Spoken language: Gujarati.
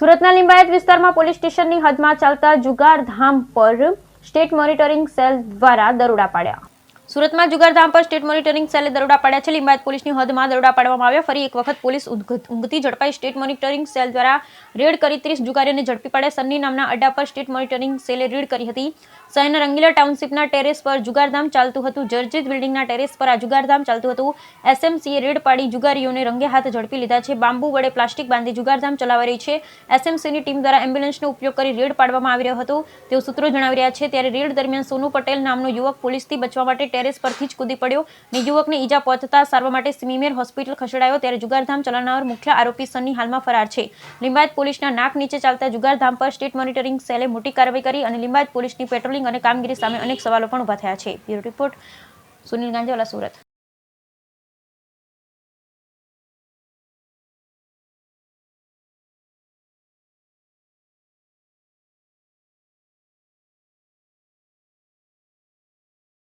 સુરતના લિંબાયત વિસ્તારમાં પોલીસ સ્ટેશનની હદમાં ચાલતા જુગારધામ પર સ્ટેટ મોનિટરિંગ સેલ દ્વારા દરોડા પાડ્યા। સુરતમાં જુગારધામ પર સ્ટેટ મોનિટરિંગ સેલે દરોડા પાડ્યા છે। લિંબાયત પોલીસની હદમાં દરોડા પાડવામાં આવ્યા। ફરી એક વખત પોલીસ ઊંઘતી ઝડપાઈ સ્ટેટ મોનિટરિંગ સેલ દ્વારા રેડ કરી 30 જુગારીઓને ઝડપી પાડ્યા। સન્ની નામના અડ્ડા પર સ્ટેટ મોનિટરિંગ સેલે રેડ કરી હતી। શહેરના રંગીલા ટાઉનશીપના ટેરેસ પર જુગારધામ ચાલતું હતું। જર્જરિત બિલ્ડિંગના ટેરેસ પર આ જુગારધામ ચાલતું હતું। એસએમસીએ રેડ પાડી જુગારીઓને રંગે હાથ ઝડપી લીધા છે। બાંબુ વડે પ્લાસ્ટિક બાંધી જુગારધામ ચલાવી રહી છે। એસએમસીની ટીમ દ્વારા એમ્બ્યુલન્સનો ઉપયોગ કરી રેડ પાડવામાં આવી રહ્યો હતો તેવું સૂત્રો જણાવી રહ્યા છે। ત્યારે રેડ દરમિયાન સોનુ પટેલ નામનો યુવક પોલીસથી બચવા માટે ટેરેસ પરથી જ કૂદી પડ્યો અને યુવકને ઈજા પહોંચતા સારવાર માટે સ્મીમેર હોસ્પિટલ ખસેડાયો। ત્યારે જુગારધામ ચલાવનાર મુખ્ય આરોપી સન્ની હાલમાં ફરાર છે। લિંબાયત પોલીસના નાક નીચે ચાલતા જુગારધામ પર સ્ટેટ મોનિટરિંગ સેલે મોટી કાર્યવાહી કરી અને લિંબાયત પોલીસની પેટ્રોલિંગ અને કામગીરી સામે અનેક સવાલો પણ ઉભા થયા છે। Bureau report Sunil Ganjawala, Surat.